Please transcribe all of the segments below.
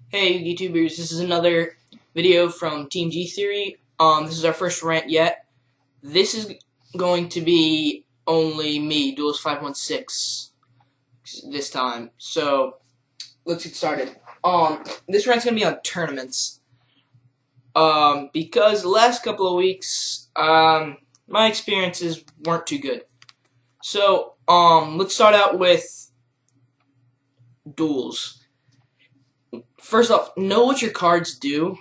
Hey YouTubers, this is another video from TeamGTheory. This is our first rant yet. This is going to be only me, Duelist516, this time. So, let's get started. This rant's gonna be on tournaments. Because the last couple of weeks, my experiences weren't too good. So, let's start out with duels. First off, know what your cards do.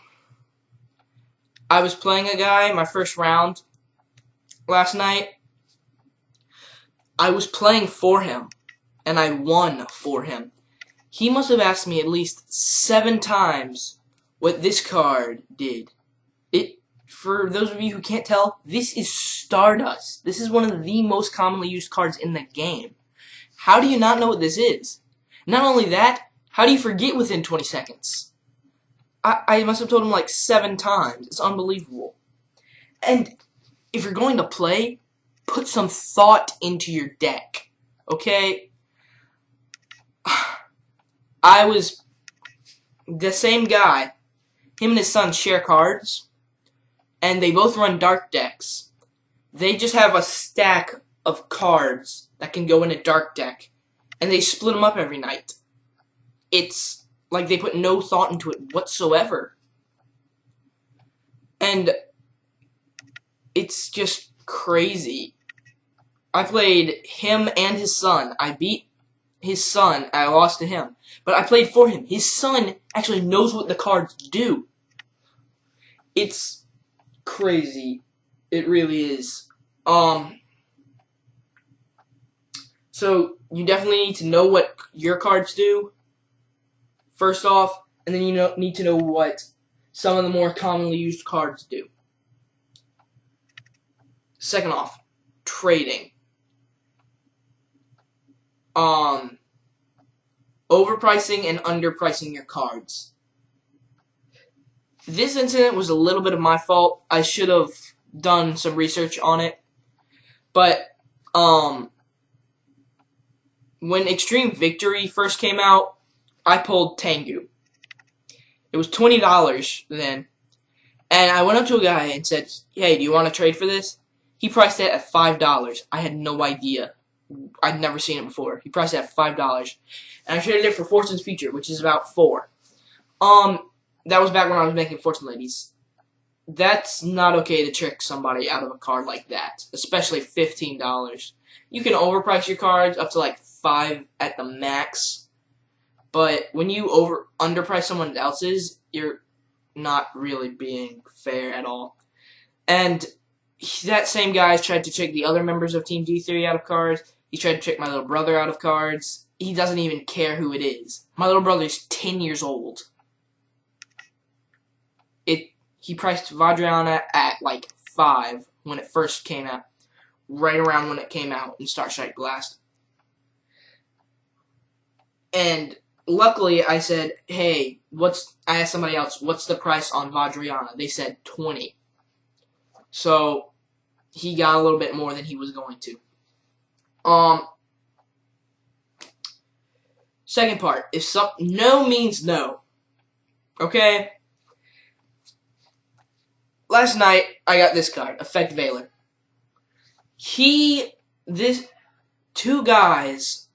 I was playing a guy my first round last night. I was playing for him, and I won for him. He must have asked me at least 7 times what this card did. For those of you who can't tell, this is Stardust. This is one of the most commonly used cards in the game. How do you not know what this is? Not only that, how do you forget within 20 seconds? I must have told him like 7 times. It's unbelievable. And if you're going to play, put some thought into your deck. Okay? I was the same guy. Him and his son share cards, and they both run dark decks. They just have a stack of cards that can go in a dark deck, and they split them up every night. It's like they put no thought into it whatsoever. And it's just crazy. I played him and his son. I beat his son. I lost to him. But I played for him. His son actually knows what the cards do. It's crazy. It really is. So you definitely need to know what your cards do, first off, and then you need to know what some of the more commonly used cards do. Second off, trading. Overpricing and underpricing your cards. This incident was a little bit of my fault. I should have done some research on it. But, when Extreme Victory first came out, I pulled Tengu. It was $20 then. And I went up to a guy and said, hey, do you want to trade for this? He priced it at $5. I had no idea. I'd never seen it before. He priced it at $5. And I traded it for Fortune's Future, which is about $4. That was back when I was making Fortune Ladies. That's not okay to trick somebody out of a card like that, especially $15. You can overprice your cards up to like $5 at the max, but when you underprice someone else's, you're not really being fair at all. And that same guy tried to trick the other members of TeamGTheory out of cards. He tried to trick my little brother out of cards. He doesn't even care who it is. My little brother's 10 years old. He priced Vajrayana at like 5 when it first came out. Right around when it came out in Starstrike Blast. And luckily I said, hey, I asked somebody else, what's the price on Vajrayana? They said 20. So he got a little bit more than he was going to. Second part, no means no. Okay? Last night I got this card, Effect Veiler. Two guys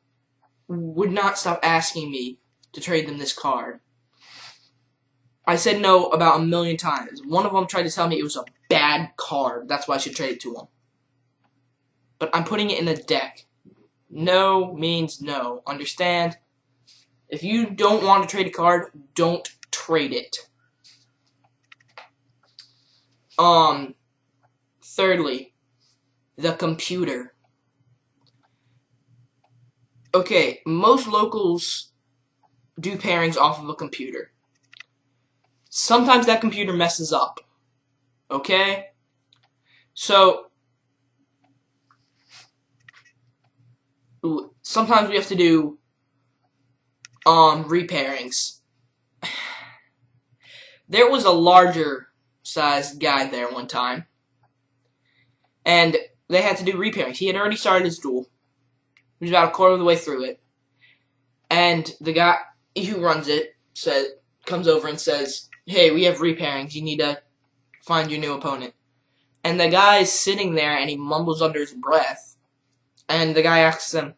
would not stop asking me to trade them this card. I said no about 1,000,000 times. One of them tried to tell me it was a bad card. That's why I should trade it to him. But I'm putting it in a deck. No means no. Understand? If you don't want to trade a card, don't trade it. Thirdly, the computer. Okay, most locals do pairings off of a computer. Sometimes that computer messes up. Okay? So, sometimes we have to do repairings. There was a larger sized guy there one time, and they had to do repairings. He had already started his duel. He was about a quarter of the way through it, and the guy who runs it said, comes over and says, hey, we have repairings. You need to find your new opponent. And the guy's sitting there, and he mumbles under his breath. And the guy asks him,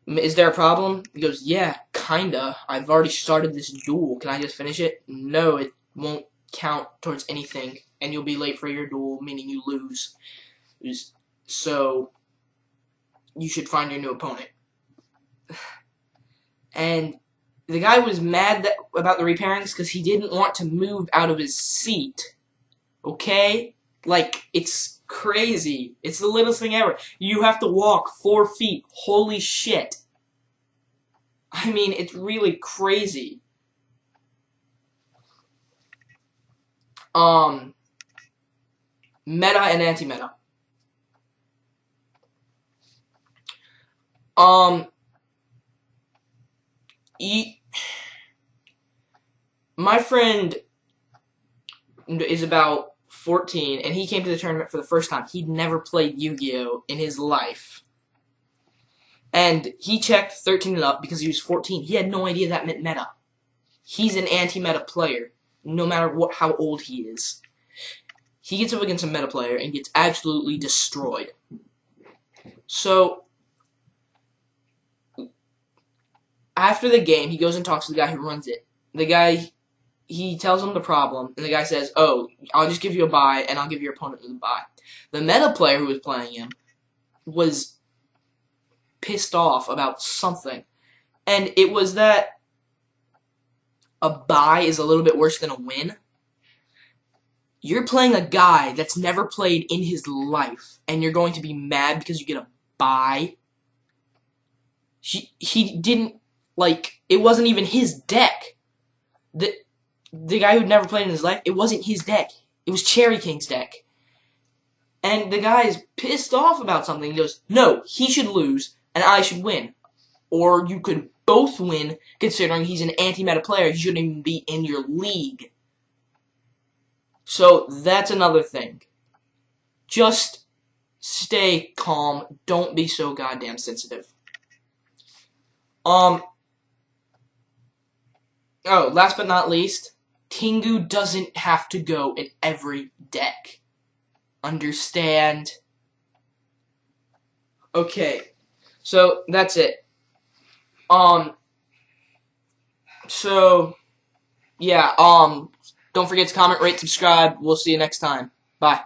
is there a problem? He goes, yeah, kinda. I've already started this duel. Can I just finish it? No, it won't count towards anything. And you'll be late for your duel, meaning you lose. So, you should find your new opponent. And the guy was mad about the repairings because he didn't want to move out of his seat. Okay? Like, it's crazy. It's the littlest thing ever. You have to walk 4 feet. Holy shit. I mean, it's really crazy. Meta and anti-meta. My friend is about 14, and he came to the tournament for the first time. He'd never played Yu-Gi-Oh! In his life. And he checked 13 and up because he was 14. He had no idea that meant meta. He's an anti-meta player, no matter how old he is. He gets up against a meta player and gets absolutely destroyed. So, after the game, he goes and talks to the guy who runs it. The guy, he tells him the problem, and the guy says, oh, I'll just give you a bye, and I'll give your opponent a bye. The meta player who was playing him was pissed off about something. And it was that a bye is a little bit worse than a win. You're playing a guy that's never played in his life, and you're going to be mad because you get a bye. He didn't, like, it wasn't even his deck. The guy who'd never played in his life, it wasn't his deck. It was Cherry King's deck. And the guy is pissed off about something. He goes, no, he should lose, and I should win. Or you could both win, considering he's an anti-meta player. He shouldn't even be in your league. So, that's another thing. Just stay calm. Don't be so goddamn sensitive. Oh, last but not least, Tengu doesn't have to go in every deck. Understand? Okay. So, that's it. So, yeah, don't forget to comment, rate, subscribe. We'll see you next time. Bye.